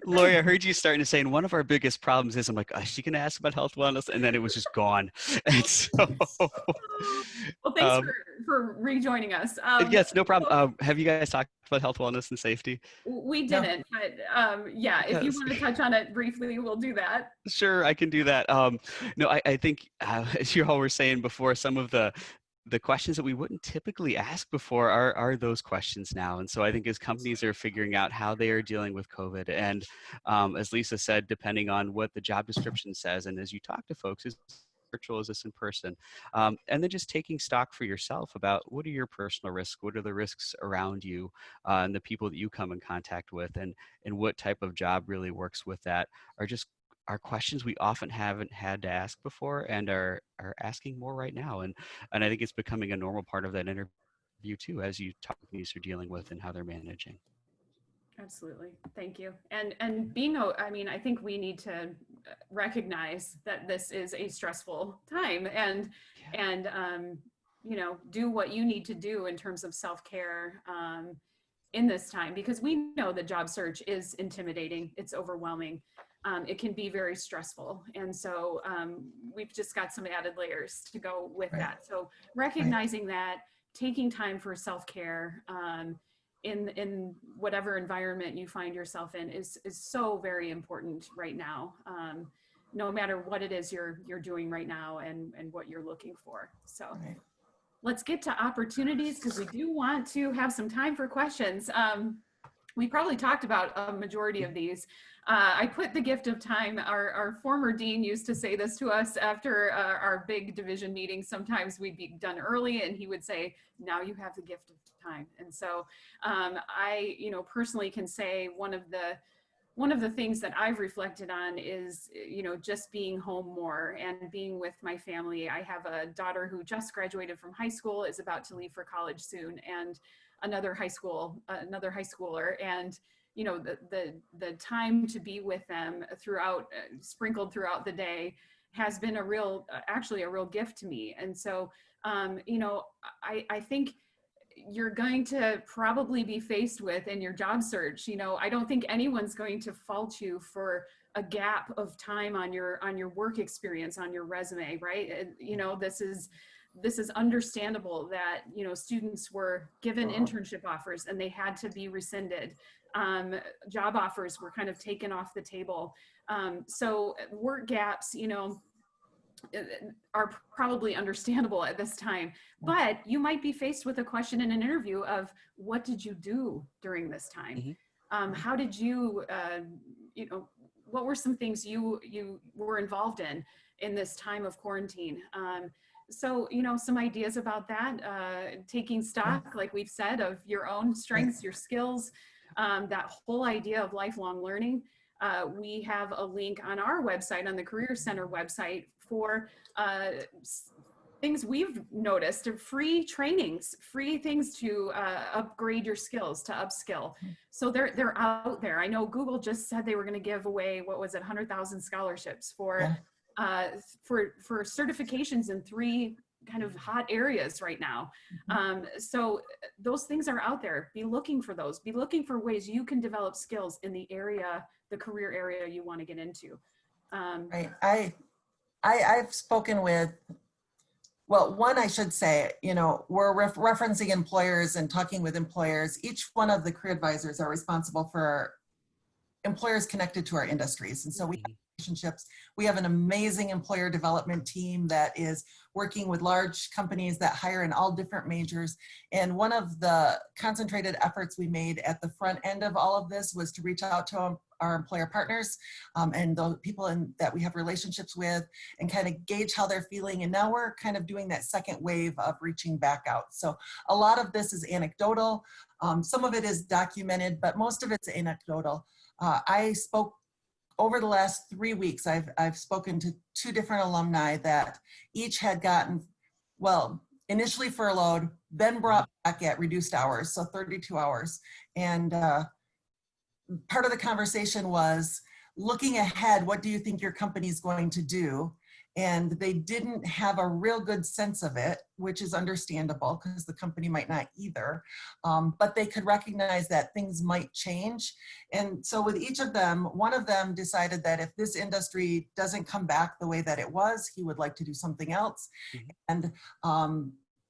S4: Lori, I heard you starting to say, and one of our biggest problems is, I'm like, is she going to ask about health wellness? And then it was just gone. And so,
S3: well, thanks for rejoining us.
S4: yes, no problem. Have you guys talked about health wellness and safety?
S3: We didn't, but yeah, if you want to touch on it briefly, we'll do that.
S4: Sure, I can do that. No, I think, as you all were saying before, some of the questions that we wouldn't typically ask before are those questions now. And so I think as companies are figuring out how they are dealing with COVID, and as Lisa said, depending on what the job description says, and as you talk to folks, is virtual, is this in person? And then just taking stock for yourself about what are your personal risks, what are the risks around you, and the people that you come in contact with, and what type of job really works with that, are questions we often haven't had to ask before and are asking more right now. And I think it's becoming a normal part of that interview too, as you talk companies are dealing with and how they're managing.
S3: Absolutely. Thank you. And being, I mean, I think we need to recognize that this is a stressful time, and you know, do what you need to do in terms of self-care in this time, because we know the job search is intimidating. It's overwhelming. It can be very stressful. And so we've just got some added layers to go with that. So recognizing that, taking time for self-care in whatever environment you find yourself in is so very important right now, no matter what it is you're doing right now and what you're looking for. So let's get to opportunities, because we do want to have some time for questions. We probably talked about a majority of these. I put the gift of time. Our former dean used to say this to us after our big division meetings. Sometimes we'd be done early and he would say, now you have the gift of time. And so I, you know, personally can say one of the things that I've reflected on is, you know, just being home more and being with my family. I have a daughter who just graduated from high school, is about to leave for college soon, and another high schooler, and you know, the time to be with them throughout, sprinkled throughout the day, has been actually a real gift to me. And so you know, I think you're going to probably be faced with in your job search, you know, I don't think anyone's going to fault you for a gap of time on your work experience, on your resume, right? You know, this is understandable that, you know, students were given internship offers and they had to be rescinded. Job offers were kind of taken off the table. So work gaps, you know, are probably understandable at this time, but you might be faced with a question in an interview of, what did you do during this time? How did you, you know, what were some things you were involved in this time of quarantine? So, you know, some ideas about that, taking stock, like we've said, of your own strengths, your skills, that whole idea of lifelong learning. We have a link on our website, on the Career Center website, for things we've noticed, free trainings, free things to upgrade your skills, to upskill. So they're out there. I know Google just said they were going to give away, what was it, 100,000 scholarships for certifications in 3 kind of hot areas right now. So those things are out there. Be looking for those. Be looking for ways you can develop skills in the area, the career area you want to get into.
S5: Right. I've spoken with, well, one, I should say, you know, we're referencing employers and talking with employers. Each one of the career advisors are responsible for employers connected to our industries. And so we have
S4: Mhm.
S5: relationships. We have an amazing employer development team that is working with large companies that hire in all different majors. And one of the concentrated efforts we made at the front end of all of this was to reach out to our employer partners and the people that we have relationships with and kind of gauge how they're feeling. And now we're kind of doing that second wave of reaching back out. So a lot of this is anecdotal. Some of it is documented, but most of it's anecdotal. I spoke over the last 3 weeks. I've spoken to 2 different alumni that each had gotten, well, initially furloughed, then brought back at reduced hours, so 32 hours. And part of the conversation was looking ahead, what do you think your company's going to do? And they didn't have a real good sense of it, which is understandable because the company might not either. But they could recognize that things might change. And so with each of them, one of them decided that if this industry doesn't come back the way that it was, he would like to do something else. And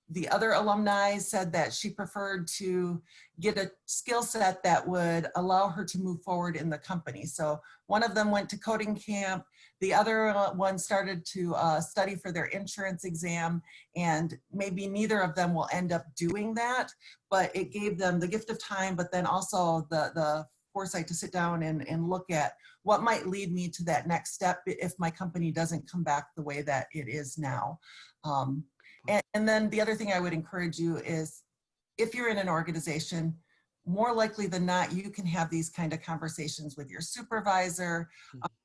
S5: the other alumni said that she preferred to get a skill set that would allow her to move forward in the company. So one of them went to coding camp. The other one started to study for their insurance exam, and maybe neither of them will end up doing that, but it gave them the gift of time, but then also the foresight to sit down and look at what might lead me to that next step if my company doesn't come back the way that it is now. And then the other thing I would encourage you is, if you're in an organization, more likely than not, you can have these kind of conversations with your supervisor.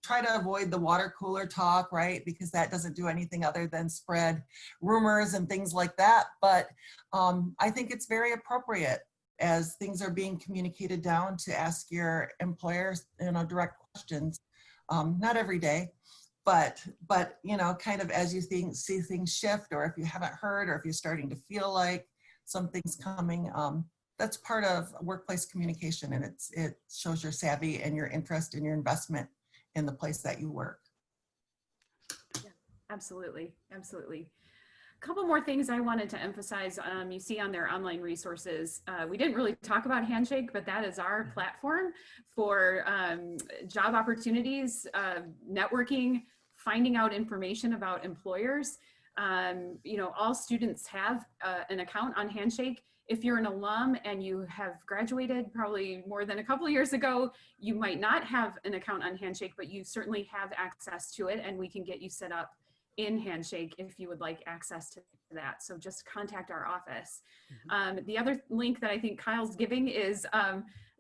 S5: Try to avoid the water cooler talk, right? Because that doesn't do anything other than spread rumors and things like that. But I think it's very appropriate as things are being communicated down to ask your employers, direct questions. Not every day, but kind of as you see things shift, or if you haven't heard, or if you're starting to feel like something's coming, that's part of workplace communication, and it shows your savvy and your interest and your investment in the place that you work.
S3: Yeah, absolutely, absolutely. A couple more things I wanted to emphasize. You see on their online resources, we didn't really talk about Handshake, but that is our platform for job opportunities, networking, finding out information about employers. All students have an account on Handshake. If you're an alum and you have graduated probably more than a couple of years ago, you might not have an account on Handshake, but you certainly have access to it, and we can get you set up in Handshake if you would like access to that. So just contact our office. The other link that I think Kyle's giving is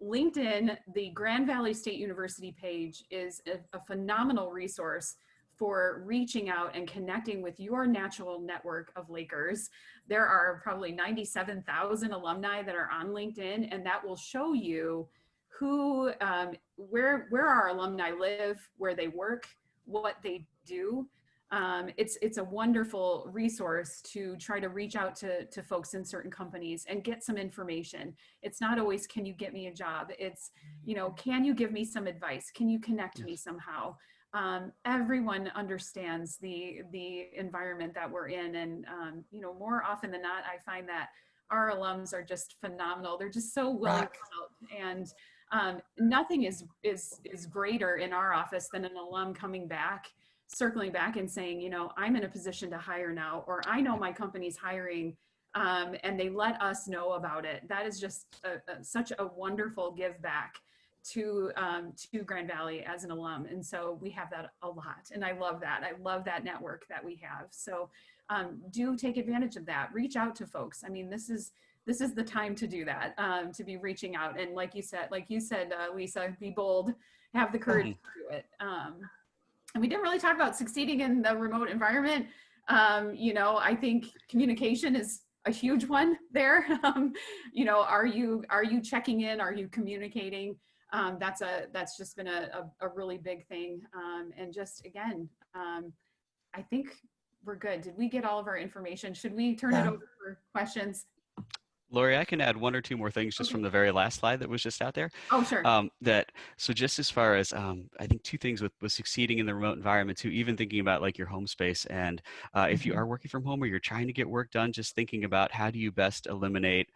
S3: LinkedIn. The Grand Valley State University page is a phenomenal resource for reaching out and connecting with your natural network of Lakers. There are probably 97,000 alumni that are on LinkedIn, and that will show you who, where our alumni live, where they work, what they do. It's a wonderful resource to try to reach out to folks in certain companies and get some information. It's not always, can you get me a job? It's, can you give me some advice? Can you connect me somehow? Everyone understands the environment that we're in, and more often than not, I find that our alums are just phenomenal. They're just so willing to help, and nothing is greater in our office than an alum coming back, circling back and saying, I'm in a position to hire now, or I know my company's hiring, and they let us know about it. That is just such a wonderful give back to Grand Valley as an alum. And so we have that a lot, and I love that. I love that network that we have. So do take advantage of that. Reach out to folks. I mean, this is the time to do that, to be reaching out. And like you said, Lisa, be bold, have the courage to do it. And we didn't really talk about succeeding in the remote environment. I think communication is a huge one there. Are you checking in? Are you communicating? That's just been a really big thing. And just, again, I think we're good. Did we get all of our information? Should we turn it over for questions?
S4: Lori, I can add one or two more things just from the very last slide that was just out there.
S3: Oh, sure.
S4: So just as far as, I think two things with succeeding in the remote environment too, even thinking about like your home space, and if you are working from home or you're trying to get work done, just thinking about how do you best eliminate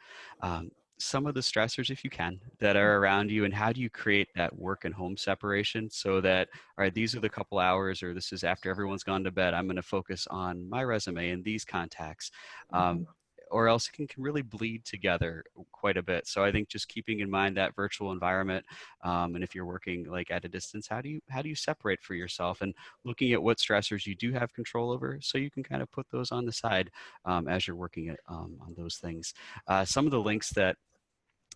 S4: some of the stressors, if you can, that are around you, and how do you create that work and home separation so that, all right, these are the couple hours, or this is after everyone's gone to bed, I'm going to focus on my resume and these contacts. Or else it can really bleed together quite a bit. So I think just keeping in mind that virtual environment, and if you're working like at a distance, how do you separate for yourself, and looking at what stressors you do have control over, so you can kind of put those on the side as you're working on those things. Some of the links that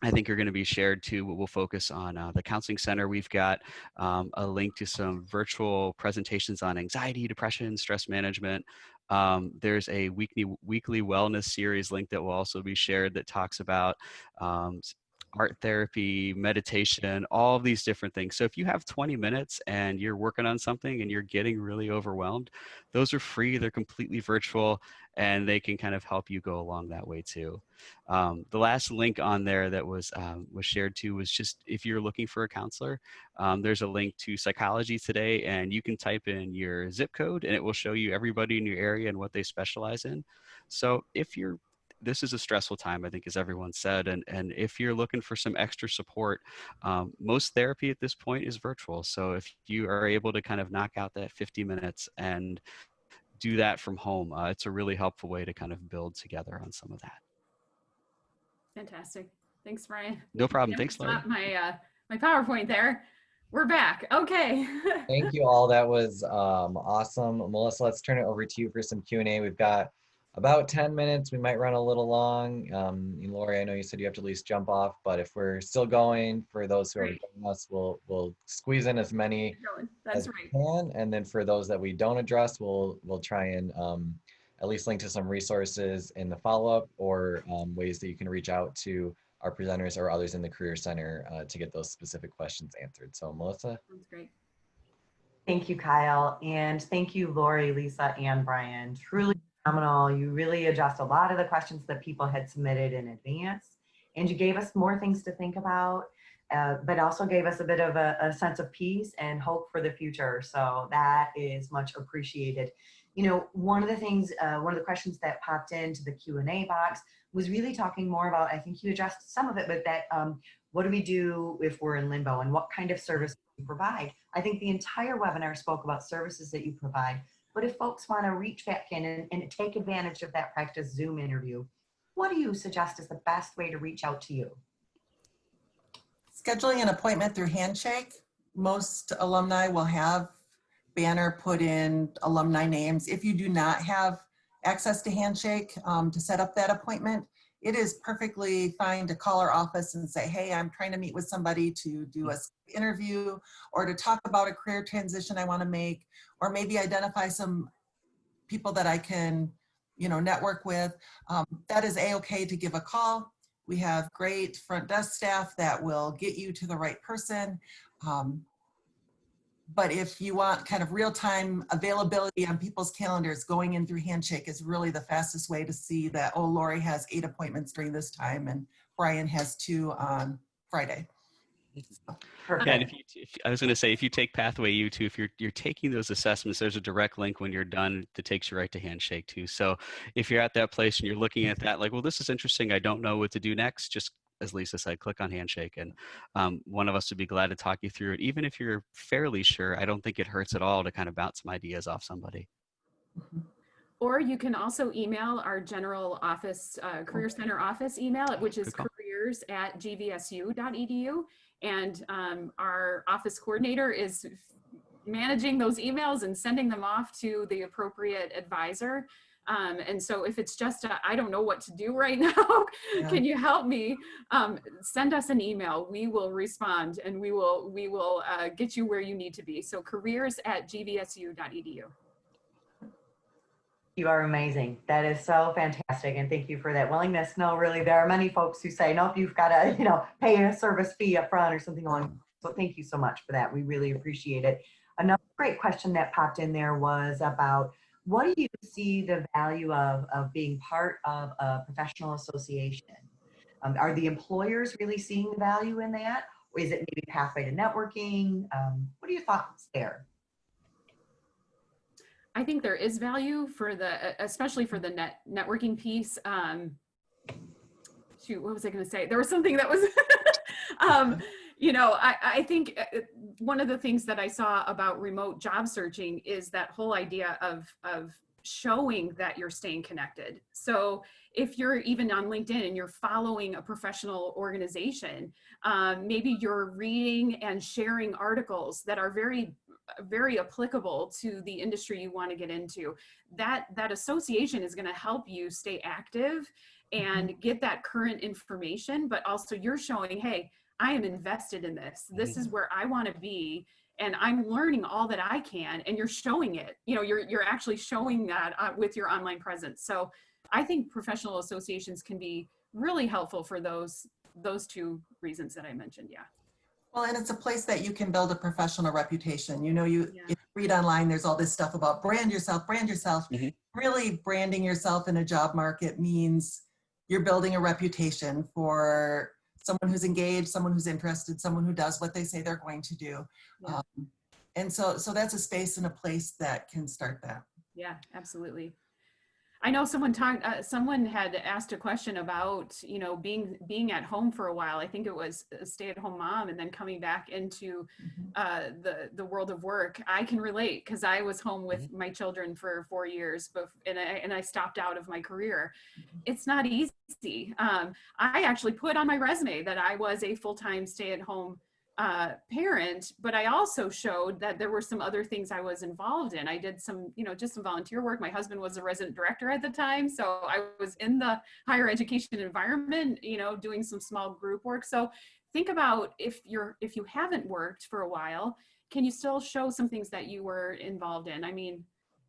S4: I think are going to be shared too. We'll focus on the Counseling Center. We've got a link to some virtual presentations on anxiety, depression, stress management. There's a weekly wellness series link that will also be shared that talks about art therapy, meditation, all of these different things. So if you have 20 minutes and you're working on something and you're getting really overwhelmed, those are free. They're completely virtual, and they can kind of help you go along that way too. The last link on there that was shared too was just, if you're looking for a counselor, there's a link to Psychology Today, and you can type in your zip code and it will show you everybody in your area and what they specialize in. So this is a stressful time, I think, as everyone said, and if you're looking for some extra support, most therapy at this point is virtual. So if you are able to kind of knock out that 50 minutes and do that from home, it's a really helpful way to kind of build together on some of that.
S3: Fantastic. Thanks, Brian.
S4: No problem.
S3: I
S4: Thanks, Laurie.
S3: stopped my PowerPoint there. We're back. Okay.
S1: Thank you all. That was awesome. Melissa, let's turn it over to you for some Q&A. We've got about 10 minutes. We might run a little long. Lori, I know you said you have to at least jump off, but if we're still going, for those who are joining us, we'll squeeze in as many
S3: That's
S1: as
S3: right.
S1: we can. And then for those that we don't address, we'll try and at least link to some resources in the follow-up, or ways that you can reach out to our presenters or others in the Career Center to get those specific questions answered. So Melissa.
S3: That's great.
S2: Thank you, Kyle. And thank you, Lori, Lisa, and Brian. Truly phenomenal. You really addressed a lot of the questions that people had submitted in advance, and you gave us more things to think about, but also gave us a bit of a sense of peace and hope for the future. So that is much appreciated. You know, one of the questions that popped into the Q&A box was really talking more about, I think you addressed some of it, but that what do we do if we're in limbo, and what kind of service do you provide? I think the entire webinar spoke about services that you provide, but if folks want to reach back in and take advantage of that practice Zoom interview, what do you suggest is the best way to reach out to you?
S5: Scheduling an appointment through Handshake. Most alumni will have banner put in alumni names. If you do not have access to Handshake to set up that appointment, it is perfectly fine to call our office and say, hey, I'm trying to meet with somebody to do a interview, or to talk about a career transition I want to make, or maybe identify some people that I can, network with. That is a-okay to give a call. We have great front desk staff that will get you to the right person. But if you want kind of real-time availability on people's calendars, going in through Handshake is really the fastest way to see that, oh, Lori has 8 appointments during this time and Brian has 2 on Friday.
S2: Perfect.
S4: Yeah, and I was going to say, if you take Pathway U2, if you're taking those assessments, there's a direct link when you're done that takes you right to Handshake too. So if you're at that place and you're looking at that, like, well, this is interesting, I don't know what to do next, just as Lisa said, click on Handshake, and one of us would be glad to talk you through it. Even if you're fairly sure, I don't think it hurts at all to kind of bounce some ideas off somebody.
S3: Or you can also email our general office, Career Center office email, which is careers@gvsu.edu. And our office coordinator is managing those emails and sending them off to the appropriate advisor. And so if it's just, I don't know what to do right now, can you help me? Send us an email. We will respond, and we will get you where you need to be. So careers@gvsu.edu.
S2: You are amazing. That is so fantastic. And thank you for that willingness. No, really, there are many folks who say, nope, you've got to, pay a service fee up front or something along. So thank you so much for that. We really appreciate it. Another great question that popped in there was about, what do you see the value of being part of a professional association? Are the employers really seeing the value in that? Or is it maybe pathway to networking? What are your thoughts there?
S3: I think there is value for especially for the networking piece. shoot, what was I going to say? There was something that was, you know, I think one of the things that I saw about remote job searching is that whole idea of showing that you're staying connected. So if you're even on LinkedIn and you're following a professional organization, maybe you're reading and sharing articles that are very applicable to the industry you want to get into. That association is going to help you stay active and get that current information, but also you're showing, hey, I am invested in this. This is where I want to be, and I'm learning all that I can, and you're showing it. You know, you're actually showing that with your online presence. So I think professional associations can be really helpful for those two reasons that I mentioned. Yeah.
S5: Well, and it's a place that you can build a professional reputation. You know, if
S3: Yeah.
S5: you read online, there's all this stuff about brand yourself, brand yourself. Really branding yourself in a job market means you're building a reputation for someone who's engaged, someone who's interested, someone who does what they say they're going to do.
S3: Yeah.
S5: And so that's a space and a place that can start that.
S3: Yeah, absolutely. I know someone had asked a question about, you know, being at home for a while. I think it was a stay-at-home mom and then coming back into the world of work. I can relate because I was home with my children for 4 years, and I stopped out of my career. It's not easy. I actually put on my resume that I was a full-time stay-at-home parent, but I also showed that there were some other things I was involved in. I did some, you know, just some volunteer work. My husband was a resident director at the time, so I was in the higher education environment, you know, doing some small group work. So think about if you haven't worked for a while, can you still show some things that you were involved in? I mean,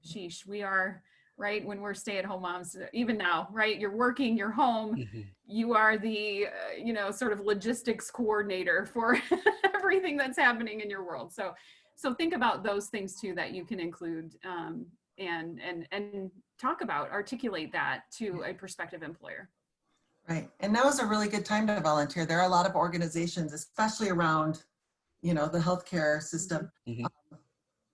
S3: sheesh, we are, right, when we're stay-at-home moms, even now, right, you're working, you're home, you are the, you know, sort of logistics coordinator for everything that's happening in your world. So think about those things too that you can include and talk about, articulate that to a prospective employer.
S5: Right, and now is a really good time to volunteer. There are a lot of organizations, especially around, you know, the healthcare system.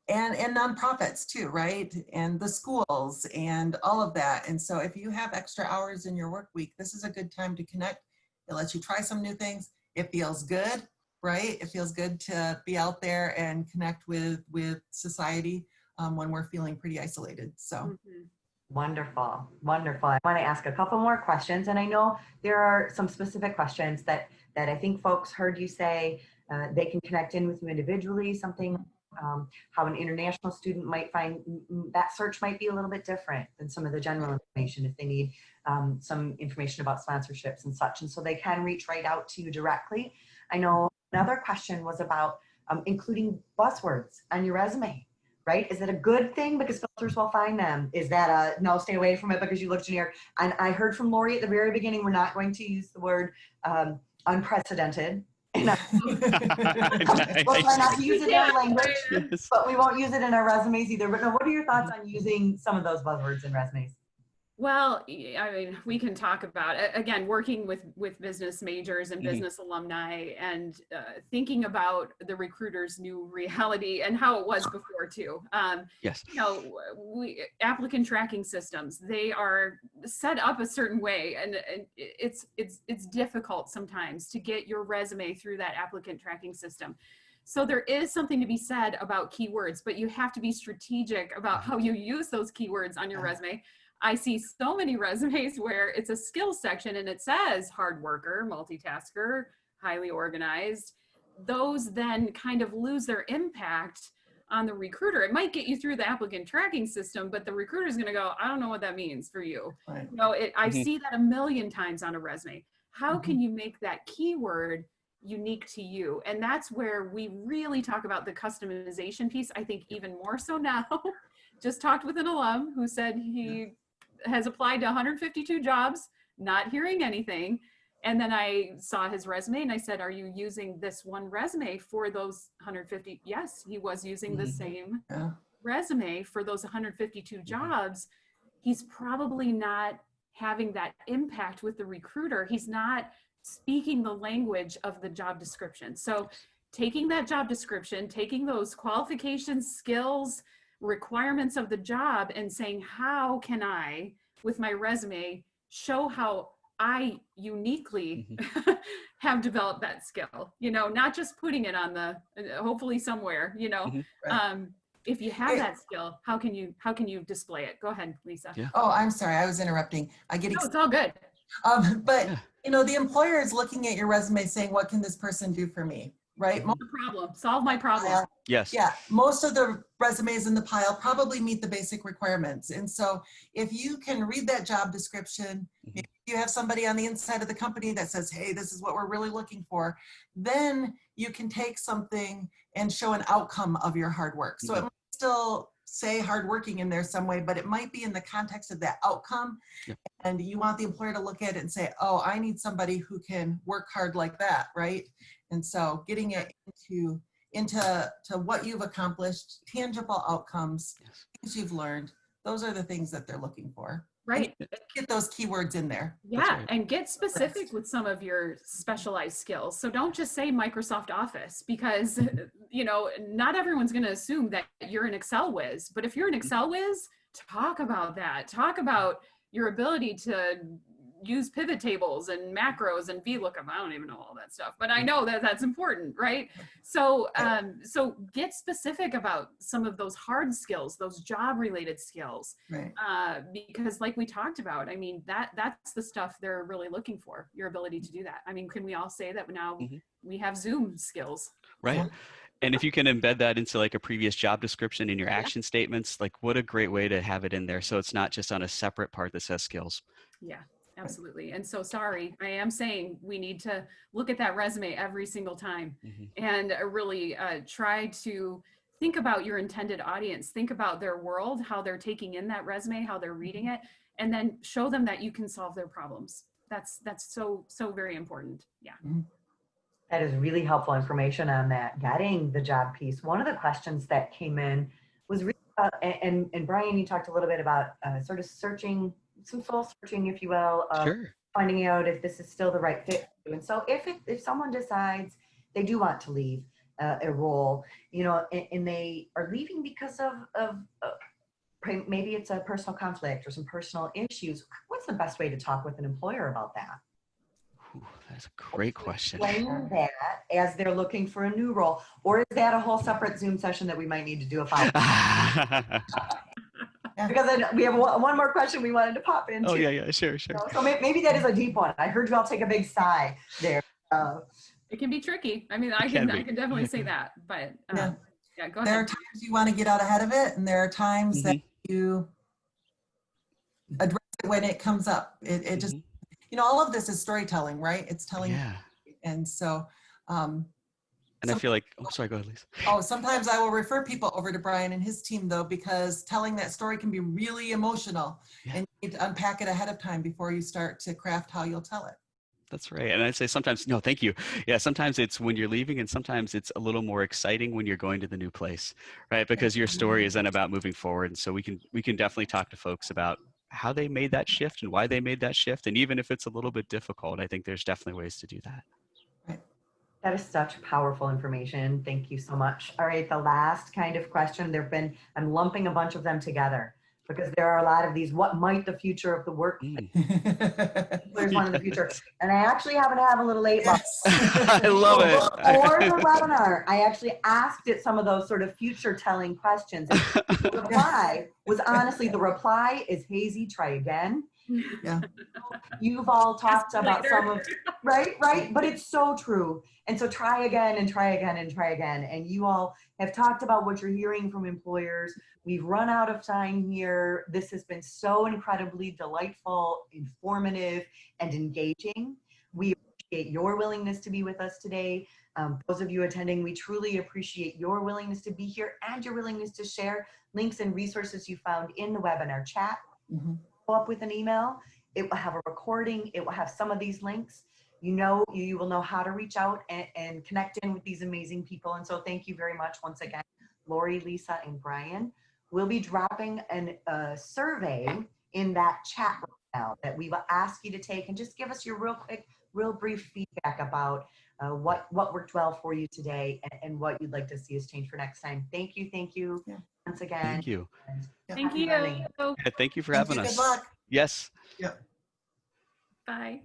S5: And nonprofits too, right? And the schools and all of that. And so if you have extra hours in your work week, this is a good time to connect. It lets you try some new things. It feels good, right? It feels good to be out there and connect with society when we're feeling pretty isolated. So.
S2: Wonderful, wonderful. I want to ask a couple more questions, and I know there are some specific questions that I think folks heard you say they can connect in with you individually, something how an international student might find that search might be a little bit different than some of the general information if they need some information about sponsorships and such. And so they can reach right out to you directly. I know another question was about including buzzwords on your resume, right? Is it a good thing because filters will find them? Is that a no, stay away from it because you look generic? And I heard from Lori at the very beginning, we're not going to use the word unprecedented. We'll try not to use it in our language, but we won't use it in our resumes either. But no, what are your thoughts on using some of those buzzwords in resumes?
S3: Well, I mean, we can talk about, again, working with business majors and business alumni and thinking about the recruiter's new reality and how it was before too.
S4: Yes.
S3: You know, applicant tracking systems, they are set up a certain way, and it's difficult sometimes to get your resume through that applicant tracking system. So there is something to be said about keywords, but you have to be strategic about how you use those keywords on your resume. I see so many resumes where it's a skills section and it says hard worker, multitasker, highly organized. Those then kind of lose their impact on the recruiter. It might get you through the applicant tracking system, but the recruiter is going to go, I don't know what that means for you.
S5: Right.
S3: You know, I see that a million times on a resume. How can you make that keyword unique to you? And that's where we really talk about the customization piece. I think even more so now. Just talked with an alum who said he has applied to 152 jobs, not hearing anything. And then I saw his resume and I said, are you using this one resume for those 150? Yes, he was using the same resume for those 152 jobs. He's probably not having that impact with the recruiter. He's not speaking the language of the job description. So taking that job description, taking those qualifications, skills, requirements of the job and saying, how can I, with my resume, show how I uniquely have developed that skill, you know, not just putting it on the, hopefully somewhere, you know.
S5: Right.
S3: If you have that skill, how can you display it? Go ahead, Lisa.
S4: Yeah.
S5: Oh, I'm sorry, I was interrupting. I get
S3: No,
S5: excited.
S3: it's all good.
S5: But
S4: Yeah.
S5: you know, the employer is looking at your resume saying, what can this person do for me? Right?
S3: The problem, solve my problem.
S4: Yes.
S5: Yeah, most of the resumes in the pile probably meet the basic requirements. And so if you can read that job description, if you have somebody on the inside of the company that says, hey, this is what we're really looking for, then you can take something and show an outcome of your hard work. So it might still say hardworking in there some way, but it might be in the context of that outcome.
S4: Yep.
S5: And you want the employer to look at it and say, oh, I need somebody who can work hard like that, right? And so getting it into what you've accomplished, tangible outcomes, things you've learned, those are the things that they're looking for.
S3: Right.
S5: And get those keywords in there.
S3: Yeah, and get specific with some of your specialized skills. So don't just say Microsoft Office, because you know, not everyone's going to assume that you're an Excel whiz. But if you're an Excel whiz, talk about that. Talk about your ability to use pivot tables and macros and VLOOKUP. I don't even know all that stuff, but I know that that's important, right? So, so get specific about some of those hard skills, those job related skills,
S5: right?
S3: Because like we talked about, I mean, that's the stuff they're really looking for, your ability to do that. I mean, can we all say that now we have Zoom skills?
S4: Right.
S5: Yeah.
S4: And if you can embed that into like a previous job description in your action statements, like what a great way to have it in there. So it's not just on a separate part that says skills.
S3: Yeah. Absolutely. And so sorry, I am saying we need to look at that resume every single time and really try to think about your intended audience, think about their world, how they're taking in that resume, how they're reading it, and then show them that you can solve their problems. That's so very important. Yeah.
S2: That is really helpful information on that, getting the job piece. One of the questions that came in was really about, and Brian, you talked a little bit about sort of searching, some soul searching, if you will, of finding out if this is still the right fit for you. And so if someone decides they do want to leave a role, you know, and they are leaving because of maybe it's a personal conflict or some personal issues, what's the best way to talk with an employer about that?
S4: Ooh, that's a great question.
S2: Explain that as they're looking for a new role, or is that a whole separate Zoom session that we might need to do a follow-up? Because we have one more question we wanted to pop into.
S4: Oh yeah, sure.
S2: So maybe that is a deep one. I heard you all take a big sigh there.
S3: It can be tricky. I mean, I can definitely say that, but yeah, go ahead.
S5: There are times you want to get out ahead of it, and there are times that you address it when it comes up. It just, you know, all of this is storytelling, right? It's telling.
S4: Yeah.
S5: And so.
S4: And I feel like, oh, sorry, go ahead, Lisa.
S5: Oh, sometimes I will refer people over to Brian and his team, though, because telling that story can be really emotional, and you need to unpack it ahead of time before you start to craft how you'll tell it.
S4: That's right. And I'd say sometimes, no, thank you. Yeah, sometimes it's when you're leaving, and sometimes it's a little more exciting when you're going to the new place, right? Because your story is then about moving forward. And so we can definitely talk to folks about how they made that shift and why they made that shift. And even if it's a little bit difficult, I think there's definitely ways to do that.
S2: That is such powerful information. Thank you so much. All right, the last kind of question, I'm lumping a bunch of them together because there are a lot of these, what might the future of the workplace? There's one in the future. And I actually happen to have a little late box.
S4: I love it.
S2: Before the webinar, I actually asked it some of those sort of future telling questions. And the reply was honestly, the reply is hazy, try again.
S5: Yeah.
S2: You've all talked about some of, right, but it's so true. And so try again and try again and try again. And you all have talked about what you're hearing from employers. We've run out of time here. This has been so incredibly delightful, informative, and engaging. We appreciate your willingness to be with us today. Those of you attending, we truly appreciate your willingness to be here and your willingness to share links and resources you found in the webinar chat. Up with an email. It will have a recording. It will have some of these links. You will know how to reach out and connect in with these amazing people. And so thank you very much once again, Lori, Lisa, and Brian. We'll be dropping a survey in that chat right now that we will ask you to take, and just give us your real brief feedback about what worked well for you today and what you'd like to see us change for next time. Thank you once again.
S4: Thank you.
S3: Thank you.
S4: Yeah, thank you for having us.
S5: Good luck.
S4: Yes.
S5: Yep.
S3: Bye.